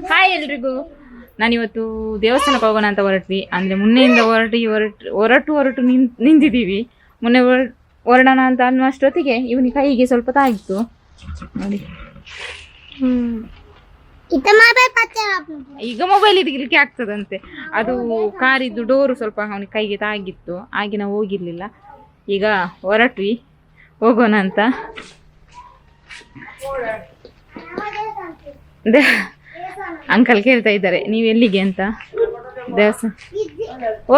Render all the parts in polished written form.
Hi ಎಲ್ರಿಗೂ. ನಾನಿವತ್ತು ದೇವಸ್ಥಾನಕ್ಕೆ ಹೋಗೋಣ ಅಂತ ಹೊರಟ್ವಿ. ಅಂದರೆ ಮುನ್ನೆಯಿಂದ ಹೊರಟು ನಿಂತಿದ್ದೀವಿ. ಮೊನ್ನೆ ಹೊರಡೋಣ ಅಂತ ಅನ್ನುವಷ್ಟೊತ್ತಿಗೆ ಇವನಿಗೆ ಕೈಗೆ ಸ್ವಲ್ಪ ತಾಗಿತ್ತು ನೋಡಿ. ಈಗ ಮೊಬೈಲ್ ಇದ್ಲಿಕ್ಕೆ ಆಗ್ತದಂತೆ. ಅದು ಕಾರಿದ್ದು ಡೋರು ಸ್ವಲ್ಪ ಅವನಿಗೆ ಕೈಗೆ ತಾಗಿತ್ತು, ಹಾಗೆ ನಾವು ಹೋಗಿರ್ಲಿಲ್ಲ. ಈಗ ಹೊರಟ್ವಿ, ಹೋಗೋಣ ಅಂತ. ಅಂಕಲ್ ಕೇಳ್ತಾ ಇದ್ದಾರೆ ನೀವು ಎಲ್ಲಿಗೆ ಅಂತ. ದೇವಸ್ಥಾನ ಓ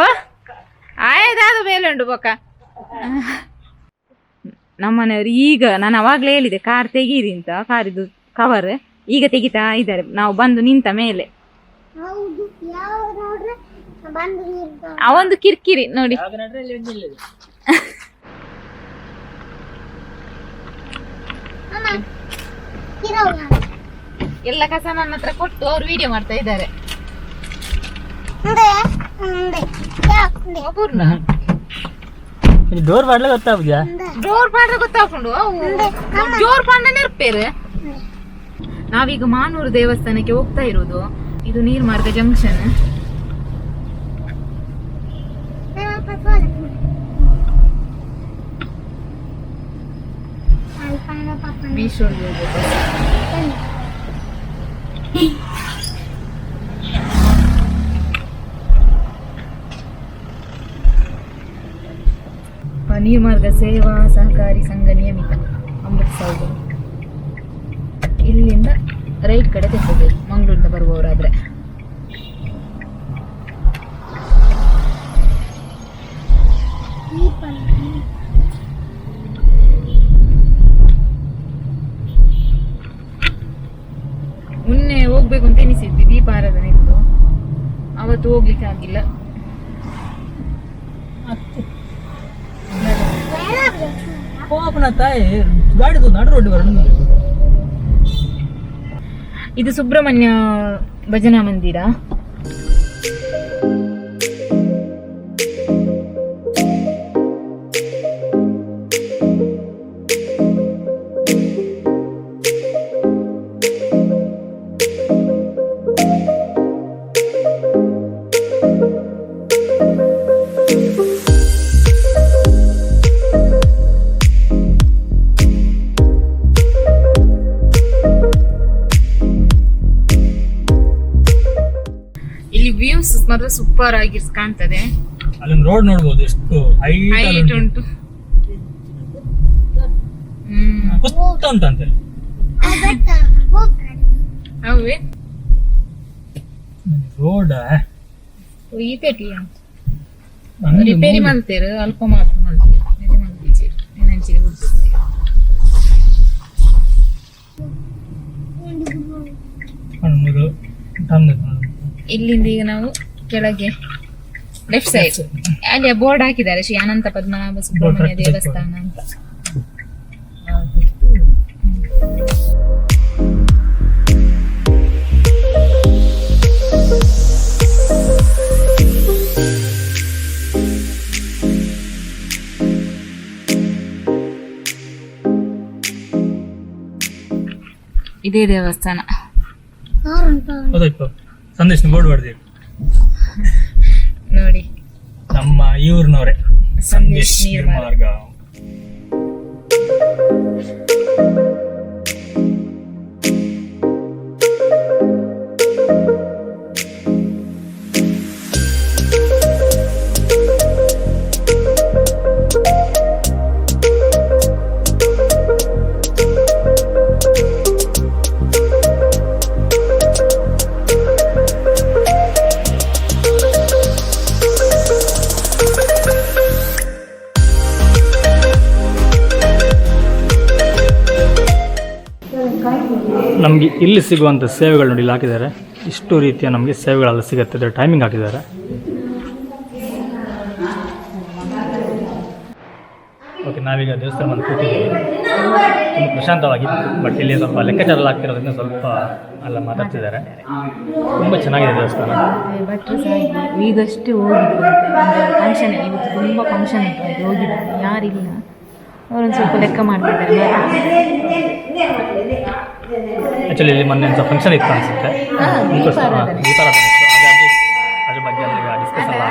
ಆಯದಾದ ಮೇಲೆ ಉಂಟು ಬೊಕ್ಕ. ನಮ್ಮನೆಯವರು ಈಗ ನಾನು ಅವಾಗಲೇ ಹೇಳಿದೆ ಕಾರ್ ತೆಗೀರಿ ಅಂತ, ಕಾರಿದ್ದು ಕವರ್ ಈಗ ತೆಗಿತಾ ಇದ್ದಾರೆ. ನಾವು ಬಂದು ನಿಂತ ಮೇಲೆ ಅವೊಂದು ಕಿರಿಕಿರಿ ನೋಡಿ. ಎಲ್ಲ ಕಸ ನನ್ನ ಹತ್ರ ಕೊಟ್ಟು ಅವ್ರು ವಿಡಿಯೋ ಮಾಡ್ತಾ ಇದ್ದಾರೆ. ಡೋರ್ ಪಾಡ್ಲ ಗೊತ್ತಾಗ್ಯಾ? ಡೋರ್ ಪಾಡ್ರೆ ಗೊತ್ತಾಗ್ಕೊಂಡು ಜೋರ್ ಪಾಂಡ ನೆರ್ಪೇರು. ನಾವೀಗ ಮಾನೂರು ದೇವಸ್ಥಾನಕ್ಕೆ ಹೋಗ್ತಾ ಇರೋದು. ಇದು ನೀರ್ಮಾರ್ಗ ಜಂಕ್ಷನ್. ನೀರ್ಮಾರ್ಗ ಸೇವಾ ಸಹಕಾರಿ ಸಂಘ ನಿಯಮಿತ ಅಮೃತಸರ್. ಇಲ್ಲಿಂದ ರೈಟ್ ಕಡೆ ತೆಗೆಬೇಕು ಮಂಗಳೂರಿಂದ ಬರುವವರಾದ್ರೆ. ಮೊನ್ನೆ ಹೋಗ್ಬೇಕು ಅಂತ ಎನಿಸಿದ್ವಿ, ದೀಪಾರಾಧನೆ ಇತ್ತು, ಅವತ್ತು ಹೋಗ್ಲಿಕ್ಕೆ ಆಗಿಲ್ಲ. ಇದು ಸುಬ್ರಹ್ಮಣ್ಯ ಭಜನಾ ಮಂದಿರ. ವ್ಯೂಸ್ ಮಾತ್ರ ಸೂಪರ್ ಆಗಿ ಕಾಣ್ತದೆ. ಅಲ್ಲೊಂದು ರೋಡ್ ನೋಡಬಹುದು, ಎಷ್ಟು ಹೈಟ್ ಉಂಟು. ಹೌವೇ ರೋಡ್ ರಿಪೇರಿ ಮಾಡ್ತೇರು, ಅಲ್ಪ ಮಾತ್ರ ಮಾಡ್ತೇವೆ. ಇಲ್ಲಿಂದ ಈಗ ನಾವು ಕೆಳಗೆ ಲೆಫ್ಟ್ ಸೈಡ್ ಅಲ್ಲಿ ಬೋರ್ಡ್ ಹಾಕಿದ್ದಾರೆ, ಶ್ರೀ ಅನಂತಪದ್ಮನಾಭ ಸುಬ್ರಹ್ಮಣ್ಯ ದೇವಸ್ಥಾನ ಅಂತ. ಇದೇ ದೇವಸ್ಥಾನ ಸಂದೇಶ ಬೋರ್ಡ್ ಬರ್ತೀವಿ ನೋಡಿ. ನಮ್ಮ ಇವ್ರನವರೇ ಸಂದೇಶ್ ನೀರ್ಮಾರ್ಗ. ನಮಗೆ ಇಲ್ಲಿ ಸಿಗುವಂಥ ಸೇವೆಗಳು ನೋಡಿ ಇಲ್ಲಿ ಹಾಕಿದ್ದಾರೆ. ಇಷ್ಟು ರೀತಿಯ ನಮಗೆ ಸೇವೆಗಳೆಲ್ಲ ಸಿಗುತ್ತೆ. ಇದರ ಟೈಮಿಂಗ್ ಹಾಕಿದ್ದಾರೆ. ಓಕೆ, ನಾವೀಗ ದೇವಸ್ಥಾನ ಬಂದು ಕೂತಿದ್ದೀವಿ. ತುಂಬ ಪ್ರಶಾಂತವಾಗಿತ್ತು. ಬಟ್ ಇಲ್ಲಿ ಸ್ವಲ್ಪ ಲೆಕ್ಕಾಚಾರ ಆಗ್ತಿರೋದ್ರಿಂದ ಸ್ವಲ್ಪ ಎಲ್ಲ ಮಾತಾಡ್ತಿದ್ದಾರೆ. ತುಂಬ ಚೆನ್ನಾಗಿದೆ ದೇವಸ್ಥಾನ. ಭಟ್ರು ಈಗಷ್ಟೇ ಹೋಗಿದ್ರು ಫಂಕ್ಷನ್. ಇವತ್ತು ತುಂಬ ಫಂಕ್ಷನ್ ಇತ್ತು, ಅದು ಹೋಗಿದ್ದಾರೆ, ಯಾರಿಲ್ಲ. ಅವರೊಂದು ಸ್ವಲ್ಪ ಲೆಕ್ಕ ಮಾಡ್ತಿದ್ದಾರೆ. ಆ್ಯಕ್ಚುಲಿ ಇಲ್ಲಿ ಮೊನ್ನೆ ಒಂದು ಫಂಕ್ಷನ್ ಇತ್ತು ಅನಿಸುತ್ತೆ, ದೀಪಾರಾಧನೆ ಇತ್ತು. ಹಾಗಾಗಿ ಅದ್ರ ಬಗ್ಗೆ ಅಲ್ಲಿ ಡಿಸ್ಕಸ್ ಎಲ್ಲ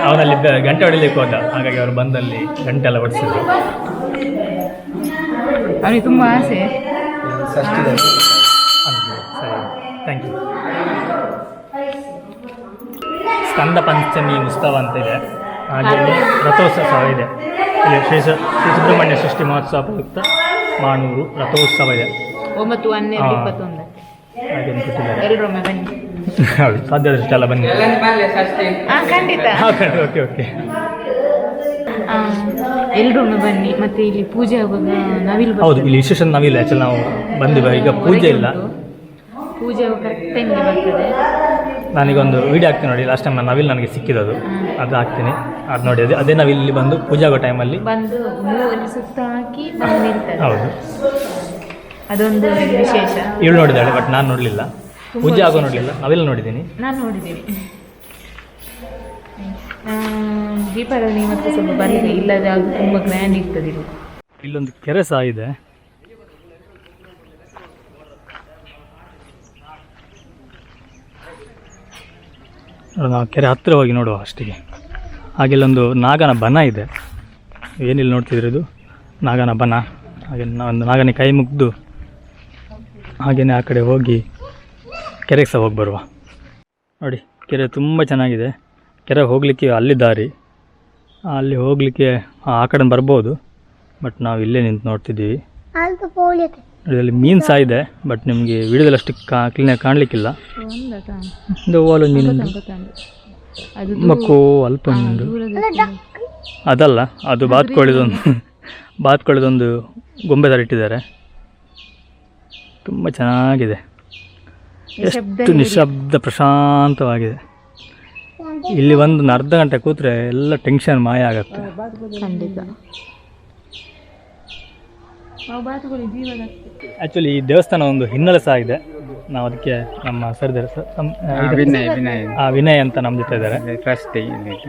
ಅವನಲ್ಲಿ ಗಂಟೆ ಹೊಡಿಲಿಕ್ಕೆ ಹೋದ, ಹಾಗಾಗಿ ಅವರು ಬಂದಲ್ಲಿ ಗಂಟೆ ಎಲ್ಲ ಹೊಡಿಸಿದ್ರು. ಅವನಿಗೆ ತುಂಬ ಆಸೆ. ಸರಿ, ಥ್ಯಾಂಕ್ ಯು. ಸ್ಕಂದ ಪಂಚಮಿ ಉತ್ಸವ ಅಂತ ಇದೆ, ಹಾಗೆಯೇ ರಥೋತ್ಸವ ಇದೆ. ಇಲ್ಲಿ ಶ್ರೀ ಸುಬ್ರಹ್ಮಣ್ಯ ಸೃಷ್ಟಿ ಮಹೋತ್ಸವ ಪ್ರಯುಕ್ತ ಮಾನೂರು ರಥೋತ್ಸವ ಇದೆ. 9/12/21 ಹಾಗೆ ಕೊಟ್ಟಿದ್ದಾರೆ. ಎಲ್ಲರೊಮ್ಮೆ ಬನ್ನಿ. ಹೌದು, ಸಾಧ್ಯದಷ್ಟೆಲ್ಲ ಬನ್ನಿ. ಖಂಡಿತ. ಓಕೆ ಓಕೆ, ಎಲ್ಲರೊಮ್ಮೆ ಬನ್ನಿ. ಮತ್ತೆ ಇಲ್ಲಿ ಪೂಜೆ ಆಗುವಾಗ ನವಿಲು. ಹೌದು, ಇಲ್ಲಿ ವಿಶೇಷ ನವಿಲು. ಆ್ಯಕ್ಚುಲಿ ನಾವು ಬಂದಿವ, ಈಗ ಪೂಜೆ ಇಲ್ಲ. ಪೂಜೆ ಕರೆಕ್ಟ್ ಟೈಮ್ಗೆ ಬರ್ತದೆ. ನಾನೀಗೊಂದು ವೀಡಿಯೋ ಹಾಕ್ತೀನಿ ನೋಡಿ, ಲಾಸ್ಟ್ ಟೈಮ್ ನವಿಲು ನನಗೆ ಸಿಕ್ಕಿದ್ದು, ಅದು ಹಾಕ್ತೀನಿ. ಅದು ನೋಡಿ, ಅದೇ ನವಿಲು ಇಲ್ಲಿ ಬಂದು ಪೂಜೆ ಆಗೋ ಟೈಮಲ್ಲಿ ಬಂದು ಮೂವಲ್ಲಿ ಸುತ್ತ ಹಾಕಿ ಬಂದಿರ್ತಾರೆ. ಹೌದು, ಅದೊಂದು ವಿಶೇಷ. ಇವಳು ನೋಡಿದ್ದಾಳೆ, ಬಟ್ ನಾನು ನೋಡಲಿಲ್ಲ. ಪೂಜೆ ಆಗೋ ನೋಡಲಿಲ್ಲ, ನವಿಲು ನೋಡಿದ್ದೀನಿ. ನಾನು ನೋಡಿದ್ದೀನಿ. ದೀಪಾವಳಿ ಮತ್ತೆ ಸ್ವಲ್ಪ ಬರೀರಿ, ಇಲ್ಲದೆ ಅದು ತುಂಬ ಗ್ರ್ಯಾಂಡ್ ಇರ್ತದೆ. ಇಲ್ಲೊಂದು ಕೆರೆ ಸಹ ಇದೆ. ನಾವು ಕೆರೆ ಹತ್ತಿರ ಹೋಗಿ ನೋಡುವ ಅಷ್ಟಿಗೆ. ಹಾಗೆ ಇಲ್ಲೊಂದು ನಾಗನ ಬನ ಇದೆ. ಏನಿಲ್ಲ ನೋಡ್ತಿದ್ರು, ಇದು ನಾಗನ ಬನ. ಹಾಗೆ ಒಂದು ನಾಗನ ಕೈ ಮುಗ್ದು ಹಾಗೆಯೇ ಆ ಕಡೆ ಹೋಗಿ ಕೆರೆಗೆ ಸಹ ಹೋಗಿ ಬರುವ. ನೋಡಿ, ಕೆರೆ ತುಂಬ ಚೆನ್ನಾಗಿದೆ. ಕೆರೆ ಹೋಗಲಿಕ್ಕೆ ಅಲ್ಲಿ ದಾರಿ, ಅಲ್ಲಿ ಹೋಗಲಿಕ್ಕೆ ಆ ಕಡೆ ಬರ್ಬೋದು, ಬಟ್ ನಾವು ಇಲ್ಲೇ ನಿಂತು ನೋಡ್ತಿದ್ದೀವಿ. ಇದರಲ್ಲಿ ಮೀನು ಸಹ ಇದೆ, ಬಟ್ ನಿಮಗೆ ವಿಡಿಯೋದಲ್ಲಿ ಅಷ್ಟು ಕ್ಲೀನಾಗಿ ಕಾಣಲಿಕ್ಕಿಲ್ಲ. ಒಂದು ಓಲು ಮೀನು, ಮಕ್ಕಳು ಅಲ್ಪ ಮೀನು ಅದಲ್ಲ, ಅದು ಬಾತ್ಕೊಳ್ಳೋದೊಂದು ಗೊಂಬೆ ಥರ ಇಟ್ಟಿದ್ದಾರೆ. ತುಂಬ ಚೆನ್ನಾಗಿದೆ, ಎಷ್ಟು ನಿಶಬ್ದ ಪ್ರಶಾಂತವಾಗಿದೆ. ಇಲ್ಲಿ ಒಂದು ಅರ್ಧ ಗಂಟೆ ಕೂತ್ರೆ ಎಲ್ಲ ಟೆನ್ಷನ್ ಮಾಯ ಆಗತ್ತೆ. ಖಂಡಿತ. ಆ್ಯಕ್ಚುಲಿ ಈ ದೇವಸ್ಥಾನ ಒಂದು ಹಿನ್ನೆಲೆ ಸಹ ಇದೆ. ನಾವು ಅದಕ್ಕೆ ನಮ್ಮ ಸರ್ದಾರ್ ವಿನಯ್ ಅಂತ ನಮ್ಮ ಜೊತೆ ಇದ್ದಾರೆ,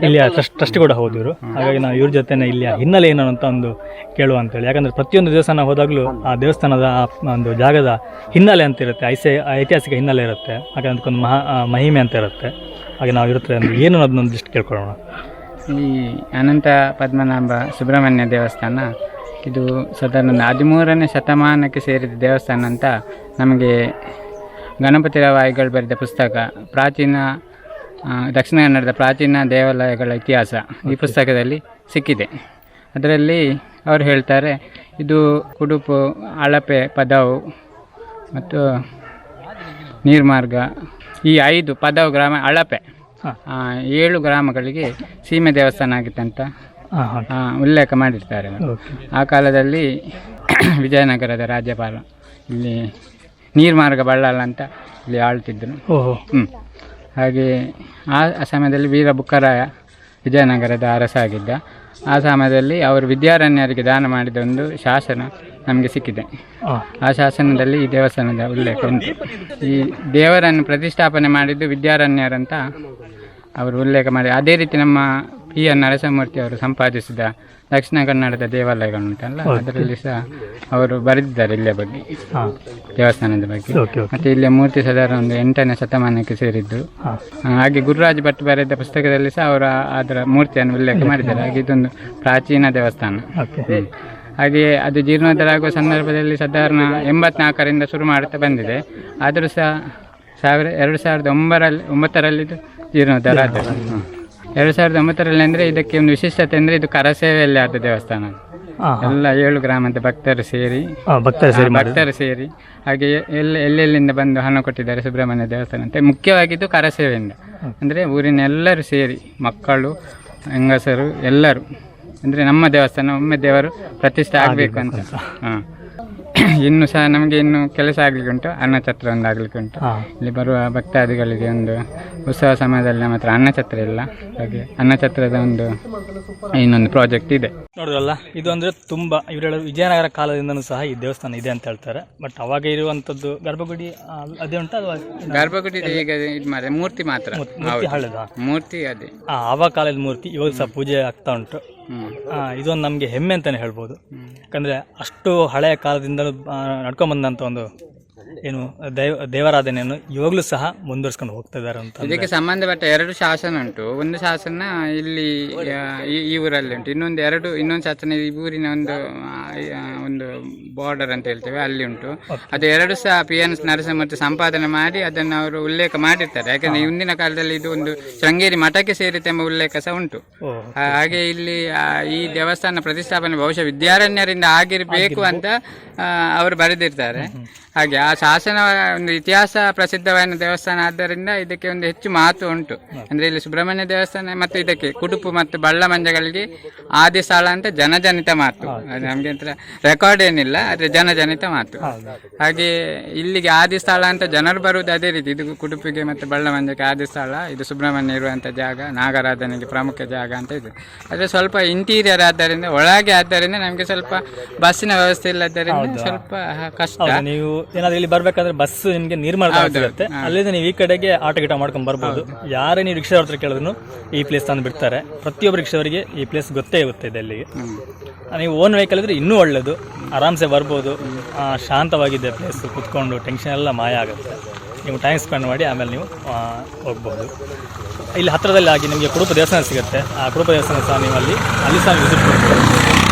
ಇಲ್ಲಿ ಟ್ರಸ್ಟ್ ಕೂಡ ಹೌದು ಇವರು. ಹಾಗಾಗಿ ನಾವು ಇವ್ರ ಜೊತೆನೇ ಇಲ್ಲಿ ಹಿನ್ನೆಲೆ ಏನು ಅಂತ ಒಂದು ಕೇಳುವ ಅಂತೇಳಿ. ಯಾಕಂದರೆ ಪ್ರತಿಯೊಂದು ದೇವಸ್ಥಾನ ಹೋದಾಗಲೂ ಆ ದೇವಸ್ಥಾನದ ಒಂದು ಜಾಗದ ಹಿನ್ನೆಲೆ ಅಂತ ಇರುತ್ತೆ, ಐತಿಹಾಸಿಕ ಹಿನ್ನೆಲೆ ಇರುತ್ತೆ. ಹಾಗೆ ಅದಕ್ಕೊಂದು ಮಹಿಮೆ ಅಂತ ಇರುತ್ತೆ. ಹಾಗೆ ನಾವು ಇರುತ್ತೆ ಅಂದರೆ ಏನು ಅದನ್ನೊಂದು ಇಷ್ಟು ಕೇಳ್ಕೊಳ್ಳೋಣ. ಈ ಅನಂತ ಪದ್ಮನಾಭ ಸುಬ್ರಹ್ಮಣ್ಯ ದೇವಸ್ಥಾನ ಇದು ಸಾಧಾರಣ 13ನೇ ಶತಮಾನಕ್ಕೆ ಸೇರಿದ ದೇವಸ್ಥಾನ ಅಂತ ನಮಗೆ ಗಣಪತಿರಾವ್ ಐಗಳು ಬರೆದ ಪುಸ್ತಕ ಪ್ರಾಚೀನ ದಕ್ಷಿಣ ಕನ್ನಡದ ಪ್ರಾಚೀನ ದೇವಾಲಯಗಳ ಇತಿಹಾಸ ಈ ಪುಸ್ತಕದಲ್ಲಿ ಸಿಕ್ಕಿದೆ. ಅದರಲ್ಲಿ ಅವರು ಹೇಳ್ತಾರೆ, ಇದು ಕುಡುಪು, ಅಳಪೆ, ಪದವು ಮತ್ತು ನೀರ್ಮಾರ್ಗ ಈ 5 ಪದವು ಗ್ರಾಮ, ಅಳಪೆ 7 ಗ್ರಾಮಗಳಿಗೆ ಸೀಮೆ ದೇವಸ್ಥಾನ ಆಗಿತ್ತಂತ ಉಲ್ಲೇಖ ಮಾಡಿರ್ತಾರೆ. ಆ ಕಾಲದಲ್ಲಿ ವಿಜಯನಗರದ ರಾಜ್ಯಪಾಲ ಇಲ್ಲಿ ನೀರ್ಮಾರ್ಗ ಬಳ್ಳಾಲ ಅಂತ ಇಲ್ಲಿ ಆಳ್ತಿದ್ದರು. ಹಾಗೆ ಆ ಸಮಯದಲ್ಲಿ ವೀರ ಬುಕ್ಕರಾಯ ವಿಜಯನಗರದ ಅರಸ ಆಗಿದ್ದ. ಆ ಸಮಯದಲ್ಲಿ ಅವರು ವಿದ್ಯಾರಣ್ಯರಿಗೆ ದಾನ ಮಾಡಿದ ಒಂದು ಶಾಸನ ನಮಗೆ ಸಿಕ್ಕಿದೆ. ಆ ಶಾಸನದಲ್ಲಿ ಈ ದೇವಸ್ಥಾನದ ಉಲ್ಲೇಖ ಉಂಟು. ಈ ದೇವರನ್ನು ಪ್ರತಿಷ್ಠಾಪನೆ ಮಾಡಿದ್ದು ವಿದ್ಯಾರಣ್ಯರಂತ ಅವರು ಉಲ್ಲೇಖ ಮಾಡಿ. ಅದೇ ರೀತಿ ನಮ್ಮ P.N. ನರಸಿಂಹಮೂರ್ತಿ ಅವರು ಸಂಪಾದಿಸಿದ ದಕ್ಷಿಣ ಕನ್ನಡದ ದೇವಾಲಯಗಳುಂಟಲ್ಲ, ಅದರಲ್ಲಿ ಸಹ ಅವರು ಬರೆದಿದ್ದಾರೆ ಇಲ್ಲಿಯ ಬಗ್ಗೆ, ದೇವಸ್ಥಾನದ ಬಗ್ಗೆ. ಮತ್ತು ಇಲ್ಲಿಯ ಮೂರ್ತಿ ಸಾಧಾರಣ ಒಂದು 8ನೇ ಶತಮಾನಕ್ಕೆ ಸೇರಿದ್ದು. ಹಾಗೆ ಗುರುರಾಜ್ ಭಟ್ ಬರೆದ ಪುಸ್ತಕದಲ್ಲಿ ಸಹ ಅವರು ಅದರ ಮೂರ್ತಿಯನ್ನು ಉಲ್ಲೇಖ ಮಾಡಿದ್ದಾರೆ. ಹಾಗೆ ಇದೊಂದು ಪ್ರಾಚೀನ ದೇವಸ್ಥಾನ. ಹಾಗೆಯೇ ಅದು ಜೀರ್ಣೋದ್ಧಾರ ಆಗುವ ಸಂದರ್ಭದಲ್ಲಿ ಸಾಧಾರಣ 84ರಿಂದ ಶುರು ಮಾಡುತ್ತಾ ಬಂದಿದೆ. ಆದರೂ ಸಹ 2009ರಲ್ಲಿ ಜೀರ್ಣೋದ್ಧಾರ ಆಗಿದೆ. 2009ರಲ್ಲಿ ಅಂದರೆ ಇದಕ್ಕೆ ಒಂದು ವಿಶಿಷ್ಟತೆ ಅಂದರೆ ಇದು ಕರಸೇವೆಯಲ್ಲಿ ಆದ ದೇವಸ್ಥಾನ. ಎಲ್ಲ 7 ಗ್ರಾಮದ ಭಕ್ತರು ಸೇರಿ ಹಾಗೆ ಎಲ್ಲೆಲ್ಲಿಂದ ಬಂದು ಹಣ ಕೊಟ್ಟಿದ್ದಾರೆ ಸುಬ್ರಹ್ಮಣ್ಯ ದೇವಸ್ಥಾನ ಅಂತ. ಮುಖ್ಯವಾಗಿದ್ದು ಕರಸೇವೆಯಿಂದ, ಅಂದರೆ ಊರಿನ ಎಲ್ಲರೂ ಸೇರಿ, ಮಕ್ಕಳು, ಹೆಂಗಸರು ಎಲ್ಲರೂ, ಅಂದರೆ ನಮ್ಮ ದೇವಸ್ಥಾನ ಒಮ್ಮೆ ದೇವರು ಪ್ರತಿಷ್ಠೆ ಆಗಬೇಕು ಅಂತ. ಇನ್ನು ಸಹ ನಮಗೆ ಇನ್ನು ಕೆಲಸ ಆಗ್ಲಿಕ್ಕೆ ಉಂಟು, ಅನ್ನಛತ್ರ ಒಂದು ಆಗ್ಲಿಕ್ಕೆ ಉಂಟು. ಹಾಂ. ಇಲ್ಲಿ ಬರುವ ಭಕ್ತಾದಿಗಳಿಗೆ ಒಂದು ಉತ್ಸವ ಸಮಯದಲ್ಲಿ ಮಾತ್ರ ಅನ್ನಛತ್ರ ಇಲ್ಲ, ಹಾಗೆ ಅನ್ನಛತ್ರದ ಒಂದು ಇನ್ನೊಂದು ಪ್ರಾಜೆಕ್ಟ್ ಇದೆ. ನೋಡಿದ್ರಲ್ಲ, ಇದು ಅಂದರೆ ತುಂಬ ಇವರೆಲ್ಲ ವಿಜಯನಗರ ಕಾಲದಿಂದನೂ ಸಹ ಈ ದೇವಸ್ಥಾನ ಇದೆ ಅಂತ ಹೇಳ್ತಾರೆ. ಬಟ್ ಅವಾಗ ಇರುವಂಥದ್ದು ಗರ್ಭಗುಡಿ ಅದೇ ಉಂಟು, ಅಥವಾ ಗರ್ಭಗುಡಿ ಈಗ ಇದು ಮಾತ್ರ ಮೂರ್ತಿ ಮಾತ್ರ, ಮೂರ್ತಿ ಹಳೆದ ಮೂರ್ತಿ ಅದೇ ಆವಾಗ ಕಾಲದ ಮೂರ್ತಿ. ಇವಾಗ ಸಹ ಪೂಜೆ ಆಗ್ತಾ ಉಂಟು. ಇದೊಂದು ನಮಗೆ ಹೆಮ್ಮೆ ಅಂತಲೇ ಹೇಳ್ಬೋದು. ಯಾಕಂದರೆ ಅಷ್ಟು ಹಳೆಯ ಕಾಲದಿಂದಲೂ ನಡ್ಕೊಂಬಂದಂಥ ಒಂದು ಏನು ದೇವರಾಧನೆಯನ್ನು ಇವಾಗಲೂ ಸಹ ಮುಂದುವರ್ಸ್ಕೊಂಡು ಹೋಗ್ತಾ ಇದ್ದಾರೆ ಅಂತ. ಇದಕ್ಕೆ ಸಂಬಂಧಪಟ್ಟ 2 ಶಾಸನ ಉಂಟು. ಒಂದು ಶಾಸನ ಇಲ್ಲಿ ಈ ಊರಲ್ಲಿ ಉಂಟು, ಇನ್ನೊಂದು ಶಾಸನ ಈ ಊರಿನ ಒಂದು ಬಾರ್ಡರ್ ಅಂತ ಹೇಳ್ತೇವೆ ಅಲ್ಲಿ ಉಂಟು. ಅದು 2 ಸಹ PN ನರಸಿಂಹಮೂರ್ತಿ ಸಂಪಾದನೆ ಮಾಡಿ ಅದನ್ನು ಅವರು ಉಲ್ಲೇಖ ಮಾಡಿರ್ತಾರೆ. ಯಾಕಂದ್ರೆ ಹಿಂದಿನ ಕಾಲದಲ್ಲಿ ಇದು ಒಂದು ಶೃಂಗೇರಿ ಮಠಕ್ಕೆ ಸೇರಿತೆ ಎಂಬ ಉಲ್ಲೇಖ ಸಹ ಉಂಟು. ಹಾಗೆ ಇಲ್ಲಿ ಈ ದೇವಸ್ಥಾನ ಪ್ರತಿಷ್ಠಾಪನೆ ಬಹುಶಃ ವಿದ್ಯಾರಣ್ಯರಿಂದ ಆಗಿರಬೇಕು ಅಂತ ಅವರು ಬರೆದಿರ್ತಾರೆ. ಹಾಗೆ ಆ ಶಾಸನ ಒಂದು ಇತಿಹಾಸ ಪ್ರಸಿದ್ಧವಾದ ದೇವಸ್ಥಾನ ಆದ್ದರಿಂದ ಇದಕ್ಕೆ ಒಂದು ಹೆಚ್ಚು ಮಹತ್ವ ಉಂಟು. ಅಂದ್ರೆ ಇಲ್ಲಿ ಸುಬ್ರಹ್ಮಣ್ಯ ದೇವಸ್ಥಾನ ಮತ್ತು ಇದಕ್ಕೆ ಕುಡುಪು ಮತ್ತು ಬಳ್ಳ ಮಂಜಗಳಿಗೆ ಆದಿ ಸ್ಥಳ ಅಂತ ಜನಜನಿತ ಮಾತು. ನಮ್ಗೆ ಅಂತ ರೆಕಾರ್ಡ್ ಏನಿಲ್ಲ, ಆದ್ರೆ ಜನಜನಿತ ಮಾತು. ಹಾಗೆ ಇಲ್ಲಿಗೆ ಆದಿ ಸ್ಥಳ ಅಂತ ಜನರು ಬರುವುದು ಅದೇ ರೀತಿ. ಇದು ಕುಡುಪಿಗೆ ಮತ್ತು ಬಳ್ಳ ಮಂಜಕ್ಕೆ ಆದಿ ಸ್ಥಳ, ಇದು ಸುಬ್ರಹ್ಮಣ್ಯ ಇರುವಂತ ಜಾಗ, ನಾಗಾರಾಧನೆಗೆ ಪ್ರಮುಖ ಜಾಗ ಅಂತ ಇದೆ. ಆದ್ರೆ ಸ್ವಲ್ಪ ಇಂಟೀರಿಯರ್ ಆದ್ದರಿಂದ, ಒಳಗೆ ಆದ್ದರಿಂದ ನಮ್ಗೆ ಸ್ವಲ್ಪ ಬಸ್ಸಿನ ವ್ಯವಸ್ಥೆ ಇಲ್ಲದ್ದರಿಂದ ಸ್ವಲ್ಪ ಕಷ್ಟ. ನೀವು ಏನಾದ್ರು ಇಲ್ಲಿ ಬರ್ಬೇಕಾದ್ರೆ ಬಸ್ ನಿಮ್ಗೆ ನೀರ್ಮಾರ್ಗ ಸಿಗುತ್ತೆ, ಅಲ್ಲಿಂದ ನೀವು ಈ ಕಡೆಗೆ ಆಟೋ ಗಿಟ ಮಾಡ್ಕೊಂಡು ಬರ್ಬೋದು. ಯಾರೇ ನೀವು ರಿಕ್ಷಾ ಹತ್ರ ಕೇಳಿದ್ರು ಈ ಪ್ಲೇಸ್ ತಂದು ಬಿಡ್ತಾರೆ. ಪ್ರತಿಯೊಬ್ಬರು ರಿಕ್ಷಾವರಿಗೆ ಈ ಪ್ಲೇಸ್ ಗೊತ್ತೇ ಇದೆ ಅಲ್ಲಿಗೆ. ನೀವು ಓನ್ ವೆಹಿಕಲ್ ಇದ್ರೆ ಇನ್ನೂ ಒಳ್ಳೇದು, ಆರಾಮ್ಸೆ ಬರ್ಬೋದು. ಶಾಂತವಾಗಿದೆ ಪ್ಲೇಸ್, ಕುತ್ಕೊಂಡು ಟೆನ್ಷನ್ ಎಲ್ಲ ಮಾಯ ಆಗುತ್ತೆ. ನೀವು ಟೈಮ್ ಸ್ಪೆಂಡ್ ಮಾಡಿ ಆಮೇಲೆ ನೀವು ಹೋಗ್ಬೋದು. ಇಲ್ಲಿ ಹತ್ತಿರದಲ್ಲಿ ಆಗಿ ನಿಮಗೆ ಕುಡುಪ ದೇವಸ್ಥಾನ ಸಿಗುತ್ತೆ. ಆ ಕುಡುಪ ದೇವಸ್ಥಾನ ಸಹ ನೀವು ಅಲ್ಲಿ ಸಹ ವಿಸಿಟ್ ಮಾಡ್ಬೋದು.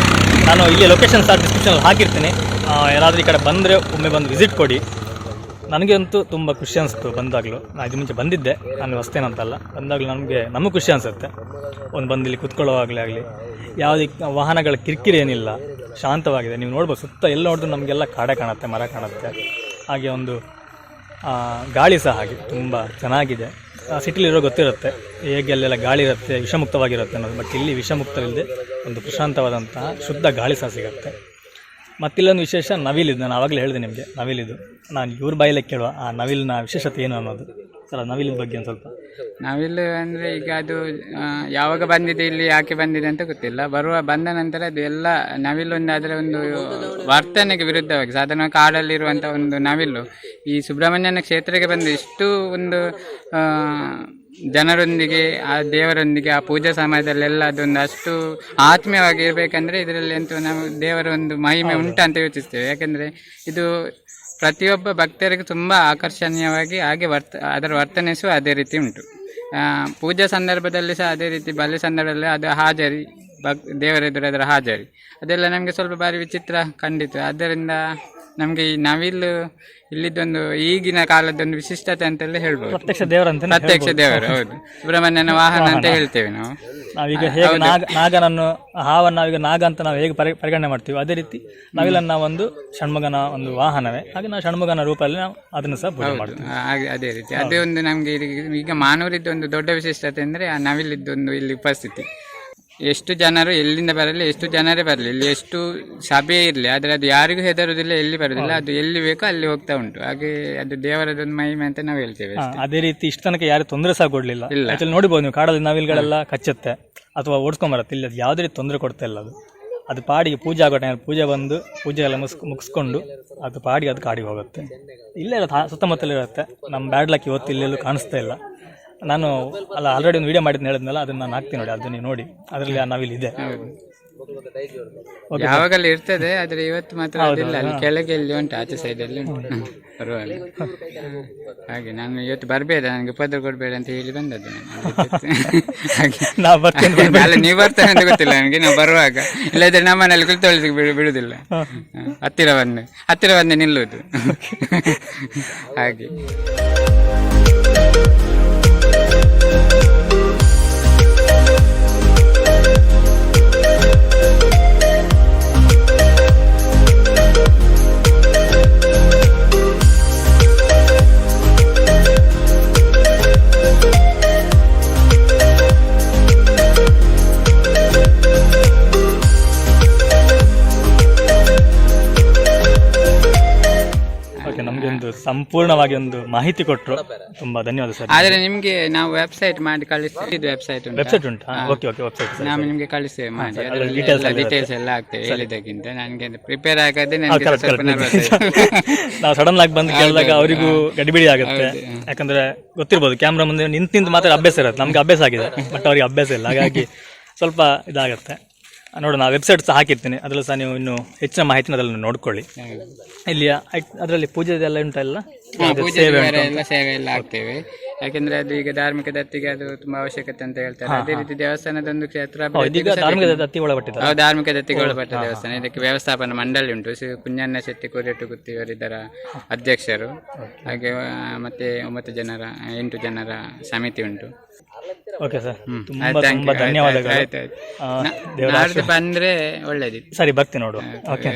ನಾನು ಇಲ್ಲಿ ಲೊಕೇಶನ್ ಸಹ ಡಿಸ್ಕ್ರಿಪ್ಷನಲ್ಲಿ ಹಾಕಿರ್ತೀನಿ. ಯಾರಾದರೂ ಈ ಕಡೆ ಬಂದರೆ ಒಮ್ಮೆ ಬಂದು ವಿಸಿಟ್ ಕೊಡಿ. ನನಗೆ ಅಂತೂ ತುಂಬ ಖುಷಿ ಅನಿಸ್ತು ಬಂದಾಗಲೂ. ನಾನು ಇದು ಮುಂಚೆ ಬಂದಿದ್ದೆ, ನಾನು ಹೊಸ್ತೇನಂತಲ್ಲ, ಬಂದಾಗಲೂ ನಮಗೂ ಖುಷಿ ಅನಿಸುತ್ತೆ. ಒಂದು ಬಂದು ಇಲ್ಲಿ ಕುತ್ಕೊಳ್ಳೋವಾಗಲೇ ಆಗಲಿ, ಯಾವುದೇ ವಾಹನಗಳ ಕಿರಿಕಿರಿ ಏನಿಲ್ಲ, ಶಾಂತವಾಗಿದೆ. ನೀವು ನೋಡ್ಬೋದು ಸುತ್ತ ಎಲ್ಲ ನೋಡಿದ್ರು ನಮಗೆಲ್ಲ ಕಾಡೆ ಕಾಣುತ್ತೆ, ಮರ ಕಾಣುತ್ತೆ. ಹಾಗೆ ಒಂದು ಗಾಳಿ ಸಹ ಹಾಗೆ ತುಂಬ ಚೆನ್ನಾಗಿದೆ. ಸಿಟಿಲಿರೋ ಗೊತ್ತಿರುತ್ತೆ ಹೇಗೆ ಅಲ್ಲೆಲ್ಲ ಗಾಳಿ ಇರುತ್ತೆ, ವಿಷಮುಕ್ತವಾಗಿರುತ್ತೆ ಅನ್ನೋದು. ಬಟ್ ಇಲ್ಲಿ ವಿಷಮುಕ್ತವಿಲ್ಲದೆ ಒಂದು ಪ್ರಶಾಂತವಾದಂತಹ ಶುದ್ಧ ಗಾಳಿ ಸಹ ಸಿಗುತ್ತೆ. ಮತ್ತಿಲ್ಲೊಂದು ವಿಶೇಷ ನವಿಲಿದ್ದು, ನಾನು ಆವಾಗಲೇ ಹೇಳಿದೆ ನಿಮಗೆ ನವಿಲಿದ್ದು. ನಾನು ಇವ್ರ ಬಾಯಲ್ಲೇ ಕೇಳುವ ಆ ನವಿಲಿನ ವಿಶೇಷತೆ ಏನು ಅನ್ನೋದು. ಸರ್, ನವಿಲಿನ ಬಗ್ಗೆ ಒಂದು ಸ್ವಲ್ಪ. ನವಿಲು ಅಂದರೆ ಈಗ ಅದು ಯಾವಾಗ ಬಂದಿದೆ, ಇಲ್ಲಿ ಯಾಕೆ ಬಂದಿದೆ ಅಂತ ಗೊತ್ತಿಲ್ಲ. ಬಂದ ನಂತರ ಅದು ಎಲ್ಲ ನವಿಲೊಂದಾದರೆ ಒಂದು ವರ್ತನೆಗೆ ವಿರುದ್ಧವಾಗಿ, ಸಾಧಾರಣ ಕಾಡಲ್ಲಿರುವಂಥ ಒಂದು ನವಿಲು ಈ ಸುಬ್ರಹ್ಮಣ್ಯನ ಕ್ಷೇತ್ರಕ್ಕೆ ಬಂದು ಇಷ್ಟು ಒಂದು ಜನರೊಂದಿಗೆ, ಆ ದೇವರೊಂದಿಗೆ, ಆ ಪೂಜಾ ಸಮಯದಲ್ಲೆಲ್ಲ ಅದೊಂದು ಅಷ್ಟು ಆತ್ಮೀಯವಾಗಿ ಇರಬೇಕಂದ್ರೆ ಇದರಲ್ಲಿ ಅಂತೂ ನಾವು ದೇವರ ಒಂದು ಮಹಿಮೆ ಉಂಟಂತ ಯೋಚಿಸ್ತೇವೆ. ಯಾಕೆಂದರೆ ಇದು ಪ್ರತಿಯೊಬ್ಬ ಭಕ್ತರಿಗೆ ತುಂಬ ಆಕರ್ಷಣೀಯವಾಗಿ, ಹಾಗೆ ಅದರ ವರ್ತನೆ ಸಹ ಅದೇ ರೀತಿ ಉಂಟು. ಪೂಜಾ ಸಂದರ್ಭದಲ್ಲಿ ಸಹ ಅದೇ ರೀತಿ, ಬಲಿ ಸಂದರ್ಭದಲ್ಲಿ ಅದು ಹಾಜರಿ, ದೇವರೆದುರು ಅದರ ಹಾಜರಿ, ಅದೆಲ್ಲ ನಮಗೆ ಸ್ವಲ್ಪ ಬಾರಿ ವಿಚಿತ್ರ ಕಂಡಿತು. ಆದ್ದರಿಂದ ನಮಗೆ ಈ ನವಿಲು ಇಲ್ಲಿದ್ದೊಂದು ಈಗಿನ ಕಾಲದೊಂದು ವಿಶಿಷ್ಟತೆ ಅಂತೆಲ್ಲ ಹೇಳ್ಬೋದು. ಪ್ರತ್ಯಕ್ಷ ದೇವರು. ಹೌದು, ಸುಬ್ರಹ್ಮಣ್ಯನ ವಾಹನ ಅಂತ ಹೇಳ್ತೇವೆ ನಾವು. ನಾವೀಗ ಹೇಗೆ ನಾಗನನ್ನು, ಹಾವನ್ನು ನಾವೀಗ ನಾಗ ಅಂತ ನಾವು ಹೇಗೆ ಪರಿಗಣನೆ ಮಾಡ್ತೀವಿ, ಅದೇ ರೀತಿ ನವಿಲನ್ನ ಒಂದು ಷಣ್ಮುಗನ ಒಂದು ವಾಹನವೇ. ಹಾಗೆ ನಾವು ಷಣ್ಮುಗನ ರೂಪದಲ್ಲಿ ನಾವು ಅದನ್ನು ಸಹ ಪೂಜೆ ಮಾಡ್ತೀವಿ. ಅದೇ ರೀತಿ ಅದೇ ಒಂದು ನಮಗೆ ಈಗ ಮಾನೂರಿದ್ದು ಒಂದು ದೊಡ್ಡ ವಿಶಿಷ್ಟತೆ ಅಂದರೆ ಆ ನವಿಲಿದ್ದೊಂದು ಇಲ್ಲಿ ಉಪಸ್ಥಿತಿ. ಎಷ್ಟು ಜನರು ಎಲ್ಲಿಂದ ಬರಲಿ, ಎಷ್ಟು ಜನರೇ ಬರಲಿ, ಇಲ್ಲಿ ಎಷ್ಟು ಸಭೆ ಇರಲಿ, ಆದರೆ ಅದು ಯಾರಿಗೂ ಹೆದರುವುದಿಲ್ಲ, ಎಲ್ಲಿ ಬರುವುದಿಲ್ಲ, ಅದು ಎಲ್ಲಿ ಬೇಕೋ ಅಲ್ಲಿ ಹೋಗ್ತಾ ಉಂಟು. ಹಾಗೆ ಅದು ದೇವರದೊಂದು ಮಹಿಮೆ ಅಂತ ನಾವು ಹೇಳ್ತೇವೆ. ಅದೇ ರೀತಿ ಇಷ್ಟು ತನಕ ಯಾರು ತೊಂದರೆ ಸಹ ಕೊಡಲಿಲ್ಲ. ಆಕ್ಚುಲಿ ನೋಡ್ಬೋದು ನೀವು, ಕಾಡಲ್ಲಿ ನವಿಲುಗಳೆಲ್ಲ ಕಚ್ಚುತ್ತೆ ಅಥವಾ ಓಡಿಸ್ಕೊಂಬರುತ್ತೆ. ಇಲ್ಲಿ ಅದು ಯಾವುದೇ ರೀತಿ ತೊಂದರೆ ಕೊಡ್ತಾ ಇಲ್ಲ. ಅದು ಪಾಡಿಗೆ ಪೂಜೆ ಆಗೋ ಟೈಮ್ ಪೂಜೆ ಬಂದು ಪೂಜೆ ಎಲ್ಲ ಮುಗಿಸ್ಕೊಂಡು ಅದು ಪಾಡಿಗೆ ಅದು ಕಾಡಿಗೆ ಹೋಗುತ್ತೆ. ಇಲ್ಲೇ ಸುತ್ತಮುತ್ತಲೇ ಇರುತ್ತೆ. ನಮ್ಮ ಬ್ಯಾಡ್ ಲಕ್ ಇವತ್ತು ಇಲ್ಲೆಲ್ಲೂ ಕಾಣಿಸ್ತಾ ಇಲ್ಲ. ನಾನು ಆಲ್ರೆಡಿ ಒಂದು ವಿಡಿಯೋ ಮಾಡಿದ್ನ ಹೇಳಿದ್ನಲ್ಲ, ಅದನ್ನ ನಾನು ಹಾಕ್ತೀನಿ ನೋಡಿ, ಅದನ್ನ ನೋಡಿ. ಅದರಲ್ಲಿ ಆ ನವಿಲಿದೆ, ಯಾವಾಗಲೂ ಇರ್ತದೆ, ಆದರೆ ಇವತ್ತು ಮಾತ್ರ ಅದಿಲ್ಲ. ಅಲ್ಲಿ ಕೆಳಗೆ ಇಲ್ಲಿ ಉಂಟು, ಆಚೆ ಸೈಡಲ್ಲಿ ಉಂಟು ಬರುವಾಗ. ಹಾಗೆ ನಾನು ಇವತ್ತು ಬರಬೇಡ, ನನಗೆ ಉಪದ್ರ ಕೊಡಬೇಡ ಅಂತ ಹೇಳಿ ಬಂದದ್ದು. ಅಲ್ಲ, ನೀವು ಬರ್ತಾನೆ ಅಂತ ಗೊತ್ತಿಲ್ಲ ನನಗೆ, ನಾವು ಬರುವಾಗ. ಇಲ್ಲದ್ರೆ ನಮ್ಮನೇಲಿ ಕುಳಿತೊಳಿಸಿಗೆ ಬಿಡುದಿಲ್ಲ, ಹತ್ತಿರ ಬಂದೆ ನಿಲ್ಲುವುದು. ಹಾಗೆ ಸಂಪೂರ್ಣವಾಗಿ ಒಂದು ಮಾಹಿತಿ ಕೊಟ್ಟರು. ತುಂಬಾ ಧನ್ಯವಾದ ಸರ್. ಆದ್ರೆ ನಿಮ್ಗೆ ನಾವು ವೆಬ್ಸೈಟ್ ಮಾಡಿ ಕಳಿಸ್ತೇವೆ. ಇದು ವೆಬ್ಸೈಟ್ ಉಂಟಾ? ಓಕೆ ವೆಬ್ಸೈಟ್ ನಾವು ನಿಮ್ಗೆ ಕಳಿಸ್ತೇವೆ ಮಾಡಿ. ಡೀಟೇಲ್ಸ್ ಎಲ್ಲ ಆಗ್ತದೆ ಹೇಳಿದಕ್ಕಿಂತ ನನಗೆ ಪ್ರಿಪೇರ್ ಆಗದೆ ನಾವು ಸಡನ್ ಆಗಿ ಬಂದು ಕೇಳಿದಾಗ ಅವರಿಗೂ ಗಡಿಬಿಡಿ ಆಗುತ್ತೆ. ಯಾಕಂದ್ರೆ ಗೊತ್ತಿರ್ಬೋದು ಕ್ಯಾಮ್ರಾ ಮುಂದೆ ನಿಂತು ಮಾತ್ರ ಅಭ್ಯಾಸ ಇರುತ್ತೆ. ನಮ್ಗೆ ಅಭ್ಯಾಸ ಆಗಿದೆ, ಬಟ್ ಅವ್ರಿಗೆ ಅಭ್ಯಾಸ ಇಲ್ಲ. ಹಾಗಾಗಿ ಸ್ವಲ್ಪ ಇದಾಗುತ್ತೆ. ನೋಡು, ನಾವು ವೆಬ್ಸೈಟ್ ಸಹ ಹಾಕಿರ್ತೀನಿ, ಅದರಲ್ಲೂ ಸಹ ನೀವು ಇನ್ನು ಹೆಚ್ಚಿನ ಮಾಹಿತಿನ ಅದರಲ್ಲಿ ನೋಡ್ಕೊಳ್ಳಿ. ಇಲ್ಲಿ ಅದರಲ್ಲಿ ಪೂಜೆದೆಲ್ಲ ಉಂಟಲ್ಲ, ಸೇವೆ ಎಲ್ಲ ಆಗ್ತೇವೆ. ಯಾಕಂದ್ರೆ ಅದು ಈಗ ಧಾರ್ಮಿಕ ದತ್ತಿಗೆ ಅದು ತುಂಬಾ ಅವಶ್ಯಕತೆ ಅಂತ ಹೇಳ್ತಾರೆ. ಅದೇ ರೀತಿ ದೇವಸ್ಥಾನದೊಂದು ಕ್ಷೇತ್ರ ಧಾರ್ಮಿಕ ದತ್ತಿ ಒಳಪಟ್ಟಿದೆ. ಧಾರ್ಮಿಕ ದತ್ತಿಗೆ ಒಳಪಟ್ಟ ದೇವಸ್ಥಾನ. ಇದಕ್ಕೆ ವ್ಯವಸ್ಥಾಪನಾ ಮಂಡಳಿ ಉಂಟು. ಕುಂಜಣ್ಣ ಶೆಟ್ಟಿ ಕೋರೆಟ್ಟುಗುತ್ತಿಯವರು ಇದರ ಅಧ್ಯಕ್ಷರು. ಹಾಗೆ ಮತ್ತೆ 8 ಜನರ ಸಮಿತಿ ಉಂಟು. ಓಕೆ ಸರ್, ತುಂಬಾ ಧನ್ಯವಾದಗಳು. ನಾಡ್ದು ಬಂದ್ರೆ ಒಳ್ಳೇದಿತ್ತು. ಸರಿ, ಬರ್ತೀನಿ ನೋಡುವ. ಓಕೆ,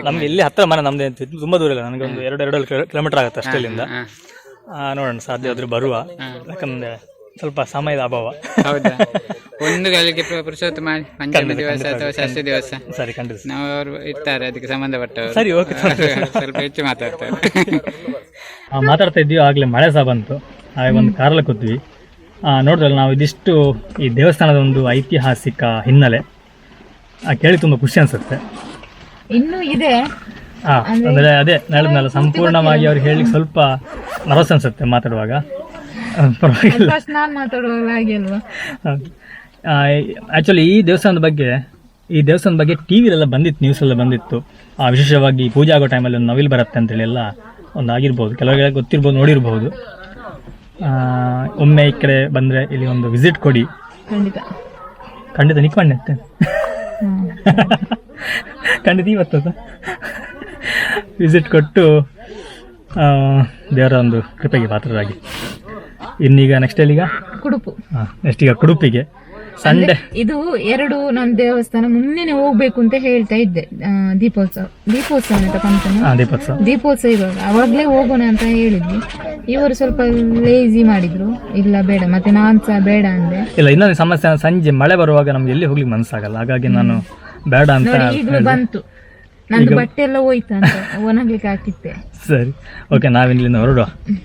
ನಮ್ಗೆ ಇಲ್ಲಿ ಹತ್ರ ಮನೆ, ನಮ್ದು ತುಂಬಾ ದೂರ ಇಲ್ಲ, ನನಗೆ ಒಂದು 2 ಕಿಲೋಮೀಟರ್ ಆಗುತ್ತೆ ಅಷ್ಟೇ ಇಲ್ಲಿಂದ. ನೋಡೋಣ, ಸಾಧ್ಯ ಆದ್ರೂ ಬರುವ. ಯಾಕಂದ್ರೆ ಸ್ವಲ್ಪ ಸಮಯದ ಅಭಾವ. ಹೌದಾ? ಒಂದು ಗಳಿಗೆ ಪುರುಷೋತ್ತ ಮಾಡಿ ಪಂಚಮಿ ದಿವಸ ಅಥವಾ ಷಷ್ಠಿ ದಿವಸ. ಸರಿ, ಖಂಡಿತ ನಾವು ಅವರು ಇರ್ತಾರೆ ಅದಕ್ಕೆ ಸಂಬಂಧಪಟ್ಟವರು. ಸರಿ, ಓಕೆ. ಸ್ವಲ್ಪ ಹೆಚ್ಚು ಮಾತಾಡ್ತಾರೆ. ಮಾತಾಡ್ತಾ ಇದ್ದೀವಿ, ಆಗ್ಲೇ ಮಳೆ ಸಹ ಬಂತು. ಹಾಗೆ ಒಂದು ಕಾರಲ್ಲಿ ಕೂತ್ವಿ. ನೋಡಿದ್ರಲ್ಲ, ನಾವು ಇದಿಷ್ಟು ಈ ದೇವಸ್ಥಾನದ ಒಂದು ಐತಿಹಾಸಿಕ ಹಿನ್ನೆಲೆ ಕೇಳಿ ತುಂಬ ಖುಷಿ ಅನ್ಸುತ್ತೆ. ಇನ್ನೂ ಇದೆ. ಅಂದರೆ ಅದೇ ಹೇಳಿದ್ನಲ್ಲ, ಸಂಪೂರ್ಣವಾಗಿ ಅವ್ರಿಗೆ ಹೇಳಲಿಕ್ಕೆ ಸ್ವಲ್ಪ ನರ್ವಸ್ ಅನ್ಸುತ್ತೆ ಮಾತಾಡುವಾಗ. ಪರವಾಗಿಲ್ಲ, ಆ್ಯಕ್ಚುಲಿ ಈ ದೇವಸ್ಥಾನದ ಬಗ್ಗೆ ಟಿ ವಿಲೆಲ್ಲ ಬಂದಿತ್ತು, ನ್ಯೂಸೆಲ್ಲ ಬಂದಿತ್ತು. ವಿಶೇಷವಾಗಿ ಪೂಜೆ ಆಗೋ ಟೈಮಲ್ಲಿ ಒಂದು ನವಿಲು ಬರುತ್ತೆ ಅಂತೇಳಿ ಎಲ್ಲ ಒಂದು ಆಗಿರ್ಬೋದು, ಕೆಲವರಿಗೆ ಗೊತ್ತಿರ್ಬೋದು, ನೋಡಿರ್ಬೋದು. ಒಮ್ಮೆ ಈ ಕಡೆ ಬಂದರೆ ಇಲ್ಲಿ ಒಂದು ವಿಸಿಟ್ ಕೊಡಿ. ಖಂಡಿತ ನಿಕ್ಕೊಂಡೆ ಖಂಡಿತ ಇವತ್ತು ವಿಸಿಟ್ ಕೊಟ್ಟು ದೇವರ ಒಂದು ಕೃಪೆಗೆ ಪಾತ್ರರಾಗಿ. ಇನ್ನೀಗ ನೆಕ್ಸ್ಟ್ ಎಲ್ಲಿಗ? ಕುಡುಪು. ನೆಕ್ಸ್ಟ್ ಈಗ ಕುಡುಪಿಗೆ. ಸಂಡೆ ಇದು 2 ನನ್ನ ದೇವಸ್ಥಾನ ಮುಂದೆನೆ ಹೋಗ್ಬೇಕು ಅಂತ ಹೇಳ್ತಾ ಇದ್ದೆ. ದೀಪೋತ್ಸವ ಅಂತ ಫಂಕ್ಷನ್, ದೀಪೋತ್ಸವ ಇವಾಗ ಅವಾಗ್ಲೇ ಹೋಗೋಣ ಅಂತ ಹೇಳಿದ್ವಿ. ಇವರು ಸ್ವಲ್ಪ ಲೇಜಿ ಮಾಡಿದ್ರು, ಇಲ್ಲ ಬೇಡ, ಮತ್ತೆ ನಾನ್ ಸಹ ಬೇಡ ಅಂದೆ. ಇಲ್ಲ, ಇನ್ನೊಂದು ಸಮಸ್ಯೆ, ಸಂಜೆ ಮಳೆ ಬರುವಾಗ ನಮ್ಗೆ ಎಲ್ಲಿ ಹೋಗ್ಲಿಕ್ಕೆ ಮನಸ್ಸಾಗಲ್ಲ. ಹಾಗಾಗಿ ನಾನು ಬೇಡ ಅಂತ ಈಗಲೂ ಬಂತು, ನಂದು ಬಟ್ಟೆ ಎಲ್ಲ ಹೋಯ್ತು ಅಂತ ಒಣಗ್ಲಿಕ್ಕೆ ಹಾಕಿದ್ದೆ. ಸರಿ, ಓಕೆ, ನಾವಿಲ್ಲಿಂದ ಹೊರಡುವ.